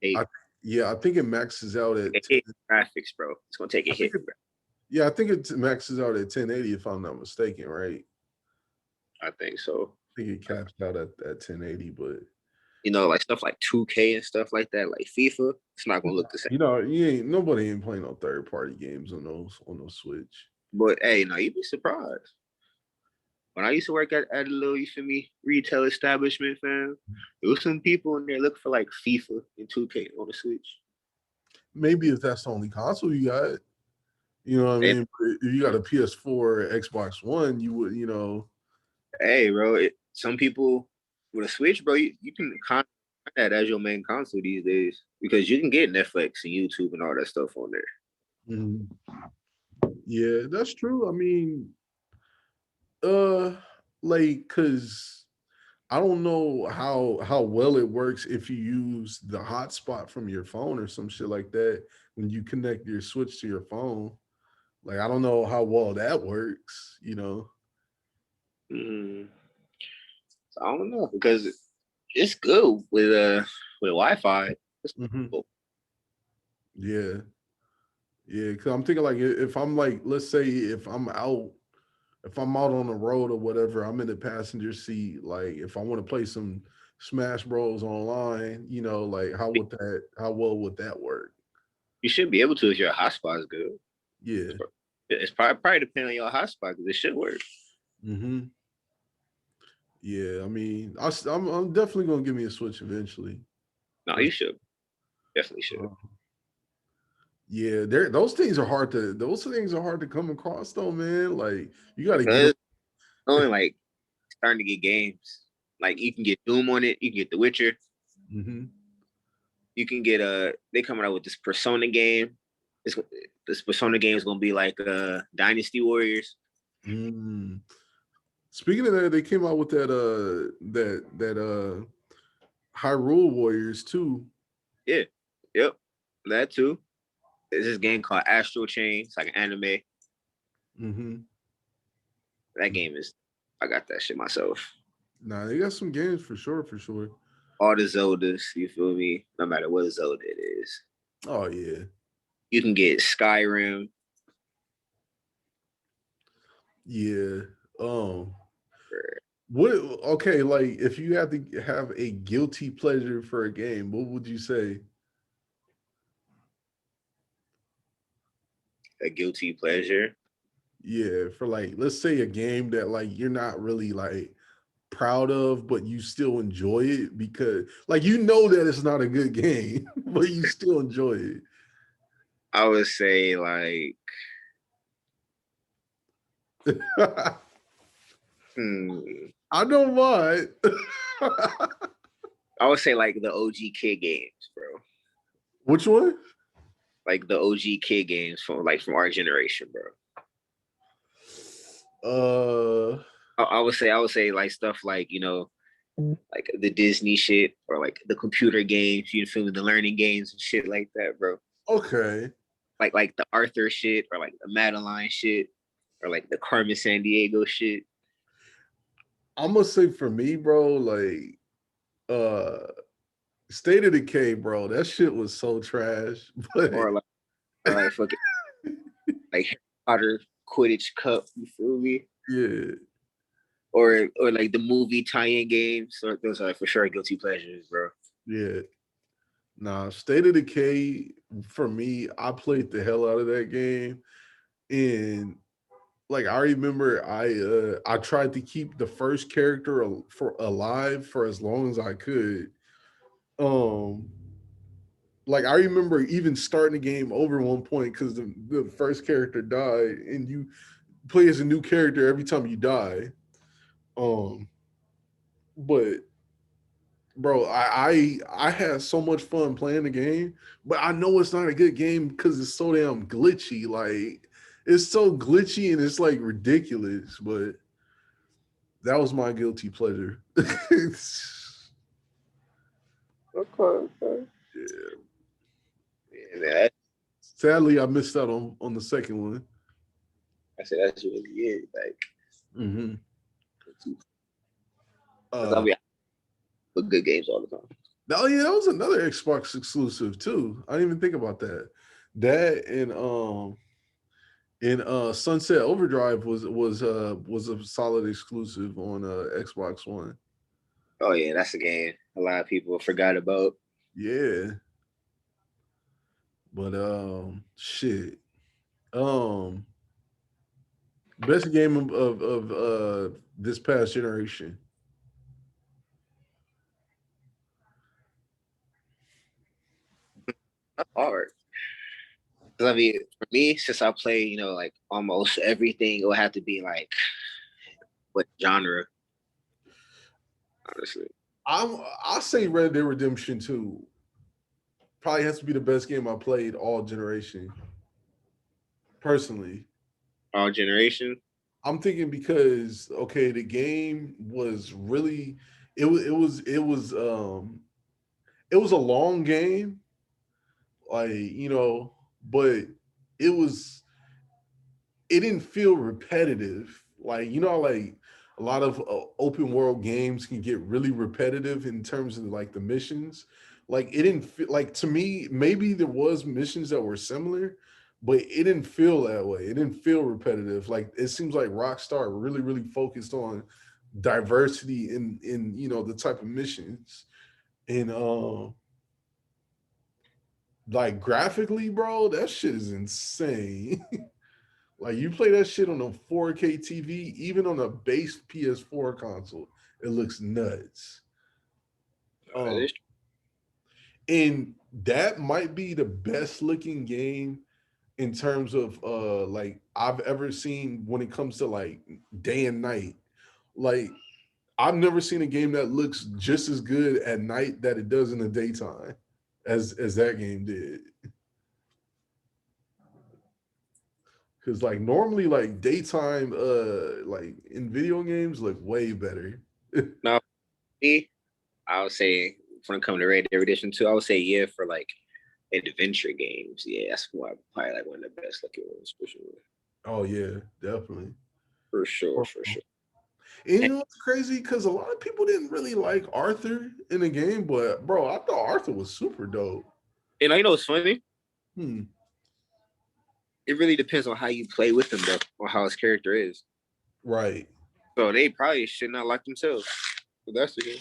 I, They, yeah, I think it maxes out at they 10. hit graphics, bro. It's gonna take a I think hit, it, bro. yeah, I think it maxes out at 1080 if I'm not mistaken, right? I think so. I think it caps out at 1080, but You know, like stuff like 2K and stuff like that, like FIFA, it's not gonna look the same. nobody ain't playing no third party games on those Switch. But hey, no, you'd be surprised. When I used to work at a little, you feel me, retail establishment, fam, there was some people in there looking for like FIFA and 2K on the Switch. Maybe if that's the only console you got, you know what I And, mean? If you got a PS4 or Xbox One, you would, hey, bro, some people with a Switch, bro, you can kind of that as your main console these days because you can get Netflix and YouTube and all that stuff on there. Mhm. Yeah, that's true. I mean, uh, like, cause I don't know how well it works if you use the hotspot from your phone or some shit like that when you connect your Switch to your phone. Like, I don't know how well that works. Mm, so I don't know because it's good with Wi-Fi. It's Hmm. cool. Yeah, yeah. Cause I'm thinking like if I'm like, let's say if I'm out on the road or whatever, I'm in the passenger seat. Like if I want to play some Smash Bros online, like how well would that work? You should be able to if your hotspot is good. Yeah. It's probably depending on your hotspot because it should work. Hmm. Yeah. I mean, I'm definitely gonna give me a Switch eventually. No, For you should definitely should. sure. Yeah, those things are hard to come across though, man. Like you got to get them. Because only like starting to get games. Like you can get Doom on it. You can get The Witcher. Hmm. You can get they coming out with this Persona game. this Persona game is gonna be like Dynasty Warriors. Mm. Speaking of that, they came out with that Hyrule Warriors too. Yeah, yep, that too. There's this game called Astral Chain. It's like an anime. Mm-hmm. That game is. I got that shit myself. Nah, they got some games for sure, All the Zeldas, you feel me? No matter what Zelda it is. Oh yeah. You can get Skyrim. Yeah. What? Okay, like if you had to have a guilty pleasure for a game, what would you say? A guilty pleasure. Yeah, for like, let's say a game that like you're not really like proud of, but you still enjoy it because like you know that it's not a good game, but you still enjoy it. I would say like I don't mind. I would say like the OG kid games, bro. Which one? Like the OG kid games from our generation, bro. I would say like stuff like, you know, like the Disney shit or like the computer games, you feel me, the learning games and shit like that, bro. Okay. Like the Arthur shit or like the Madeline shit or like the Carmen San Diego shit. I'm gonna say for me, bro, like State of Decay, bro, that shit was so trash. But Or like fucking like Harry Potter Quidditch Cup, you feel me? yeah. Or like the movie tie-in games. Or those are for sure guilty pleasures, bro. Yeah. Nah, State of Decay for me, I played the hell out of that game. And like I remember I tried to keep the first character for alive for as long as I could. Um like I remember even starting the game over one point because the first character died and you play as a new character every time you die. Um but bro, I had so much fun playing the game, but I know it's not a good game because it's so damn glitchy. Like it's so glitchy and it's like ridiculous, but that was my guilty pleasure. Okay. Yeah. Yeah, Sadly, I missed out on the second one. I said that's really it. Like, Mm-hmm. I'll be with good games all the time. Oh yeah, that was another Xbox exclusive too. I didn't even think about that. That and Sunset Overdrive was a solid exclusive on Xbox One. Oh yeah, that's a game a lot of people forgot about. Yeah, but shit. Um, best game of this past generation. That's hard. Cause I mean, for me, since I play, you know, like almost everything, it would have to be like what genre, honestly. I'll say Red Dead Redemption 2 probably has to be the best game I played all generation. Personally, All generation. I'm thinking because okay, the game was really it was a long game, like but it was it didn't feel repetitive. Like like a lot of open world games can get really repetitive in terms of like the missions. Like it didn't feel like to me. Maybe there was missions that were similar, but it didn't feel that way. It didn't feel repetitive. Like it seems like Rockstar really focused on diversity in the type of missions and like graphically, bro, that shit is insane. Like you play that shit on a 4K TV, even on a base PS4 console, it looks nuts. Um, and that might be the best looking game in terms of like I've ever seen when it comes to like day and night. Like I've never seen a game that looks just as good at night that it does in the daytime as that game did. Cause like normally like daytime like in video games look way better. No, me, I would say when it comes to Red Dead Redemption 2, I would say yeah for like adventure games. Yeah, that's why probably like one of the best looking ones for sure. Oh yeah, definitely. For sure, for And sure. you know what's crazy? Because a lot of people didn't really like Arthur in the game, but bro, I thought Arthur was super dope. And you know what's funny? Hmm. It really depends on how you play with him though, or how his character is. Right. So they probably should not like themselves. But that's the game.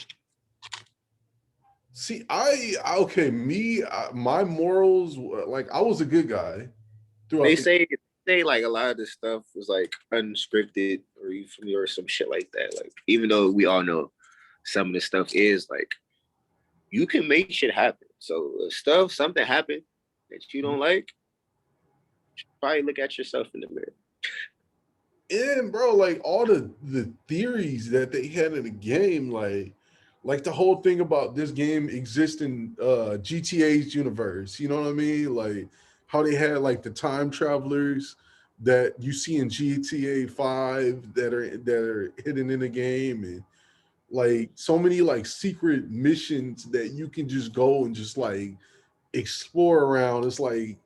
See, okay, my morals, like I was a good guy They throughout the. say like a lot of this stuff was like unscripted or you familiar or some shit like that. Like even though we all know some of the stuff is like you can make shit happen. So if something happened that you don't like, you should probably look at yourself in the mirror. And bro, like all the theories that they had in the game, like the whole thing about this game existing GTA's universe, you know what I mean? Like how they had like the time travelers that you see in GTA 5 that are hidden in the game, and like so many like secret missions that you can just go and just like explore around. It's like,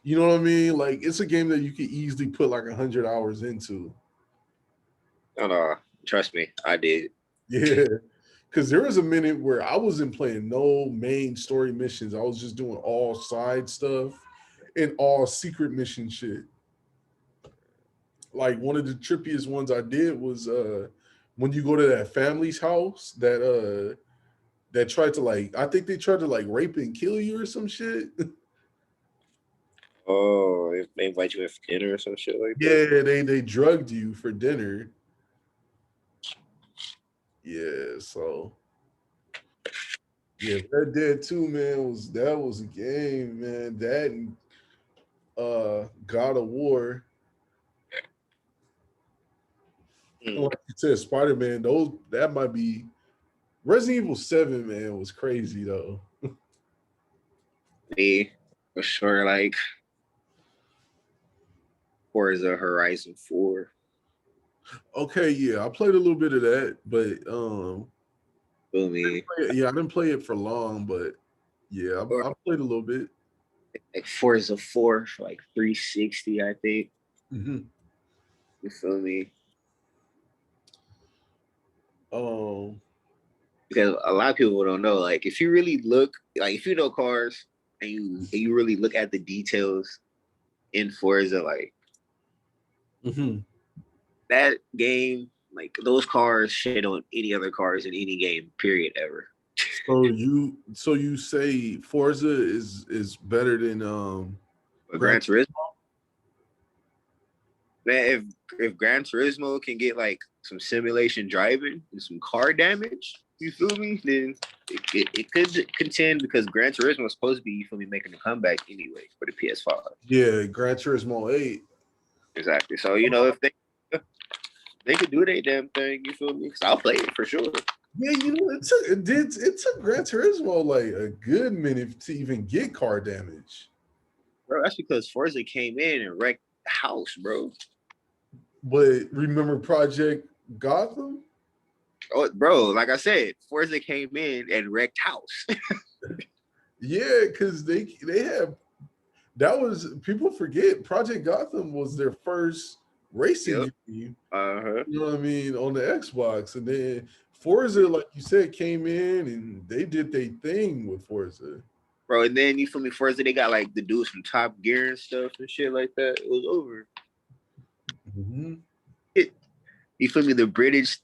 you know what I mean? Like it's a game that you could easily put like 100 hours into. No, no, trust me, I did. Yeah. Cause there was a minute where I wasn't playing no main story missions. I was just doing all side stuff and all secret mission shit. Like one of the trippiest ones I did was when you go to that family's house that tried to like, I think they tried to like rape and kill you or some shit. Oh, they invite you in for dinner or some shit like that. Yeah, they drugged you for dinner. Yeah, so yeah, Red Dead 2, man, that was a game, man. That and God of War. And Mm. like you said, Spider-Man, those that might be Resident Evil 7, man, was crazy though. Me, for sure, like Forza Horizon 4. Okay, yeah, I played a little bit of that, but Feel me? yeah, I didn't play it for long, but yeah, Or I played a little bit. like Forza 4 for like 360, I think. Hmm. You feel me? Um, Because a lot of people don't know. Like if you really look, like if you know cars and you really look at the details in Forza, like mhm. that game, like those cars shit on any other cars in any game, period, ever. So you say Forza is better than But Gran Gran Turismo, man, if Gran Turismo can get like some simulation driving and some car damage, you feel me? Then it could contend because Gran Turismo is supposed to be, you feel me, making a comeback anyway for the PS5. Yeah, Gran Turismo 8. Exactly. So you know if they could do their damn thing, you feel me? Because I'll play it for sure. Yeah, it took Gran Turismo like a good minute to even get car damage. Bro, that's because Forza came in and wrecked the house, bro. But remember Project Gotham? Oh, bro, like I said, Forza came in and wrecked house. Yeah, because they have that was people forget Project Gotham was their first Yep. racing game. Uh-huh. You know what I mean on the Xbox, and then Forza, like you said, came in and they did their thing with Forza. Bro, and then you feel me, Forza, they got like the dudes from Top Gear and stuff and shit like that. It was over. Hmm. It, you feel me? The British,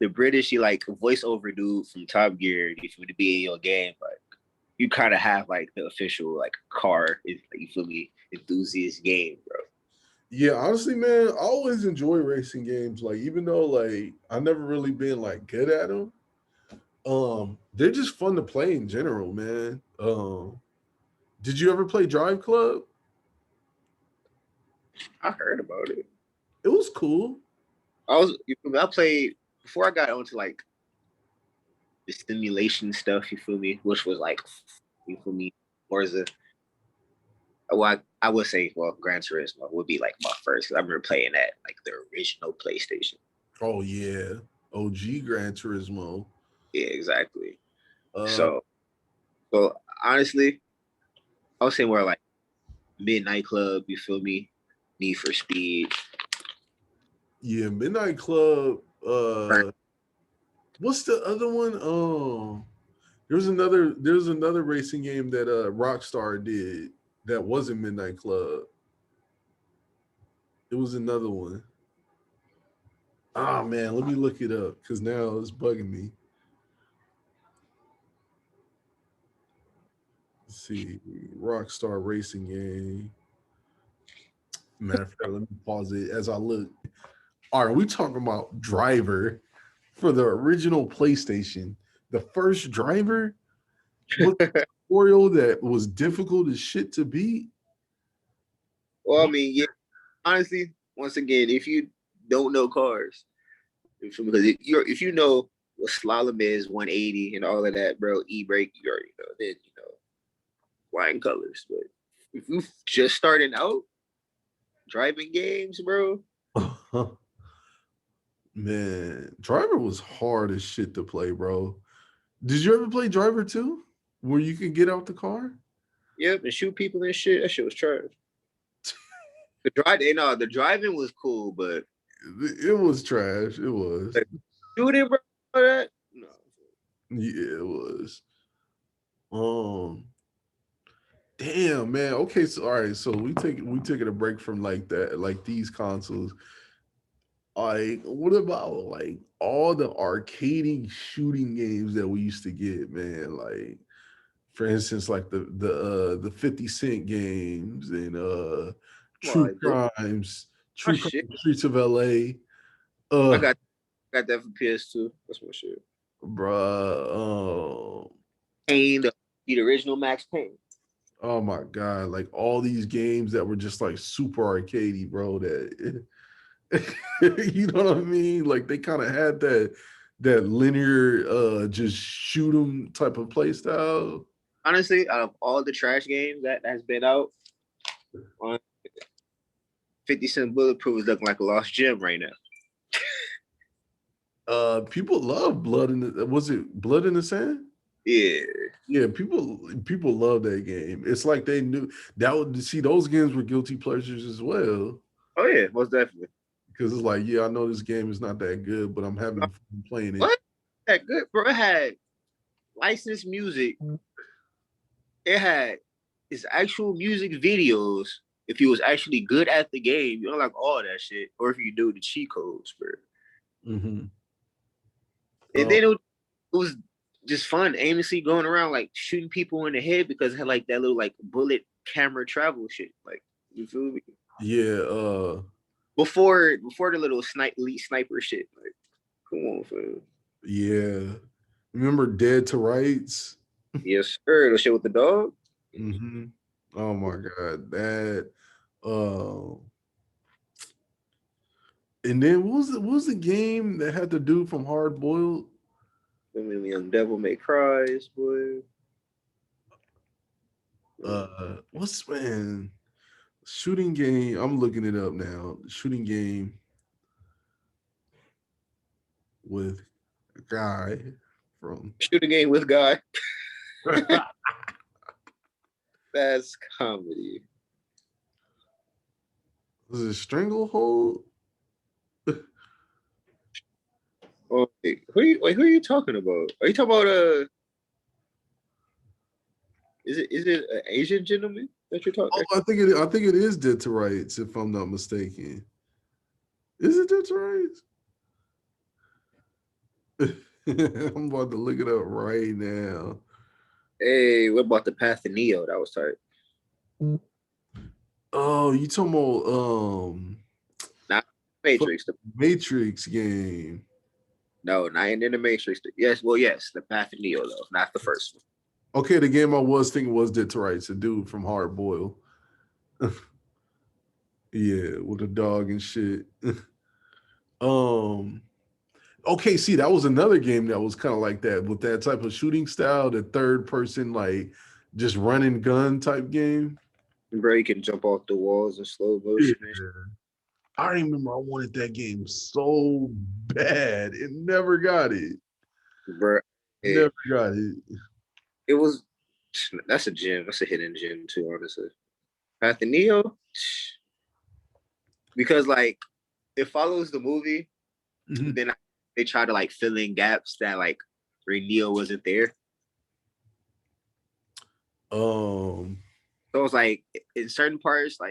you like voiceover dude from Top Gear, you feel me, to be in your game, like you kind of have like the official like car, you feel me, enthusiast game, bro. Yeah, honestly, man, I always enjoy racing games. Like, even though like I never really been like good at them, they're just fun to play in general, man. Did you ever play Drive Club? I heard about it. It was cool. You feel me? I played before I got onto like the stimulation stuff, you feel me, which was like, you feel me, Forza. Well, I would say, well, Gran Turismo would be like my first. I remember playing that like the original PlayStation. Oh yeah, OG Gran Turismo. Yeah, exactly. Uh, So honestly, I would say more like Midnight Club. You feel me? Need for Speed. yeah, Midnight Club. What's the other one? There's another racing game that Rockstar did that wasn't Midnight Club. It was another one. Oh man, let me look it up because now it's bugging me. Let's see, Rockstar racing game. Matter of fact, let me pause it as I look. All right, we talking about Driver for the original PlayStation. The first Driver was a tutorial that was difficult as shit to beat. Well, I mean, yeah. Honestly, once again, if you don't know cars, because if you know what slalom is, 180 and all of that, bro, e-brake, you already know. Then flying colors. But if you just starting out driving games, bro, Man, Driver was hard as shit to play, bro. Did you ever play Driver 2? Where you could get out the car? yep, and shoot people and shit. That shit was trash. The driving was cool, but It was trash. It was. like, shooting, bro, that no. Yeah, it was. Um, damn, man. Okay, so all right, so we taking a break from like that, like these consoles. Like, what about like all the arcading shooting games that we used to get, man? Like, for instance, like the 50 Cent games and True Like, Crimes, my True Crime shit. Streets of LA. I Uh got that for PS2. That's my shit. bruh. Pain, the original Max Payne. Oh my god, like all these games that were just like super arcadey, bro. That you know what I mean? Like they kind of had that linear just shoot 'em type of play style. Honestly, out of all the trash games that has been out, on 50 Cent Bulletproof is looking like a lost gem right now. People love Blood in the was it Blood in the Sand? Yeah. Yeah, people love that game. It's like they knew that would see those games were guilty pleasures as well. Oh yeah, most definitely. Because it's like, yeah, I know this game is not that good, but I'm having fun playing it. What? That good, bro. It had licensed music. It had its actual music videos. If you was actually good at the game, you don't like all that shit. Or if you do the cheat codes, bro. Mm-hmm. And then it was just fun, aimlessly going around like shooting people in the head because it had like that little like bullet camera travel shit. Like, you feel me? Yeah. Before the little elite sniper shit. Like, come on, fam. Yeah. Remember Dead to Rights? Yes, sir. The shit with the dog. Mm-hmm. Oh my god, that. Uh, and then what was the game that had the dude from Hard Boiled? I mean, Young Devil May Cries, boy. What's man shooting game? I'm looking it up now. Shooting game with a guy from. Shooting game with guy. That's comedy. Was it Stranglehold? Oh, who are you talking about? Are you talking about is it an Asian gentleman that you're talking? Oh, I think it is Dead to Rights, if I'm not mistaken. Is it Dead to Rights? I'm about to look it up right now. Hey, what about the Path of Neo? That was tight. Oh, you talking about Not Matrix. The Matrix game. No, not in the Matrix. Yes, well, yes, the Path of Neo though, not the first one. Okay, the game I was thinking was Dead to Rights, a dude from Hard Boil. Yeah, with a dog and shit. um okay, see, that was another game that was kind of like that with that type of shooting style, the third person, like just run and gun type game. Bro, you can jump off the walls in slow motion. Yeah. I remember I wanted that game so bad and never got it. Bro, Never got it. It was that's a gem. That's a hidden gem too, honestly. Path of Neo, because like it follows the movie, but then they try to like fill in gaps that like where Neo wasn't there. So it's like in certain parts of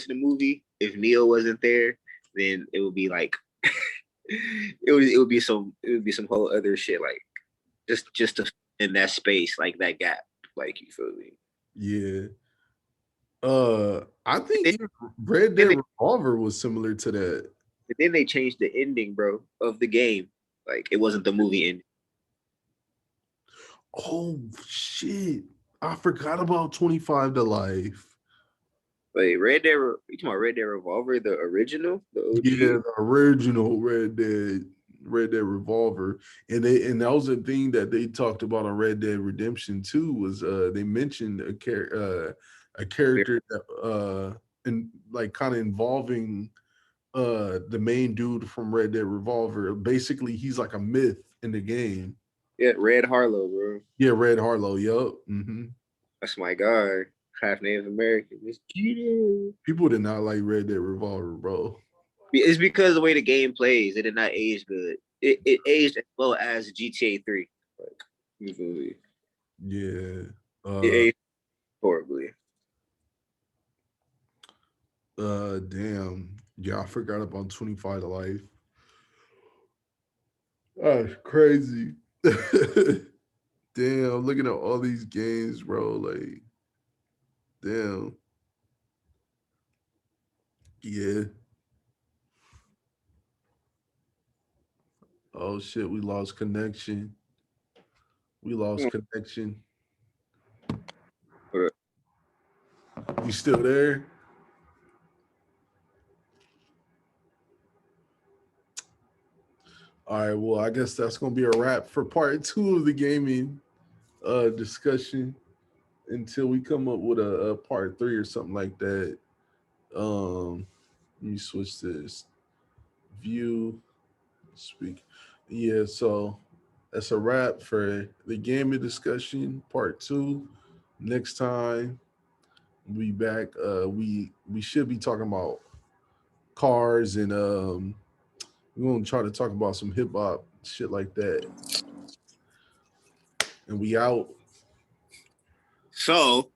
the movie, if Neo wasn't there, then it would be like it would be some whole other shit like just to in that space like that gap, like you feel me? Yeah. I think even Red Dead Revolver was similar to that. But then they changed the ending, bro, of the game. Like it wasn't the movie ending. Oh shit! I forgot about 25 to Life. Wait, you talking about Red Dead Revolver, the original, the OG? Yeah, the original Red Dead Revolver, and that was a thing that they talked about on Red Dead Redemption 2 was they mentioned a character that and like kind of involving the main dude from Red Dead Revolver. Basically, he's like a myth in the game. Yeah, Red Harlow, bro. Yeah, Red Harlow. Yup. Mm-hmm. That's my guy. Half Native American. People did not like Red Dead Revolver, bro. It's because of the way the game plays. It did not age good. It aged as well as GTA 3. Like, you feel me? Yeah. It aged horribly. Damn. Yeah, I forgot about 25 to Life. That's crazy. Damn, looking at all these games, bro. Like, damn. Yeah. Oh shit, we lost connection. We lost connection. You still there? All right, well, I guess that's gonna be a wrap for part 2 of the gaming discussion until we come up with a part 3 or something like that. Let me switch this view speak. Yeah, so that's a wrap for the gaming discussion part 2. Next time we back. We should be talking about cars and we're gonna try to talk about some hip hop shit like that. And we out. So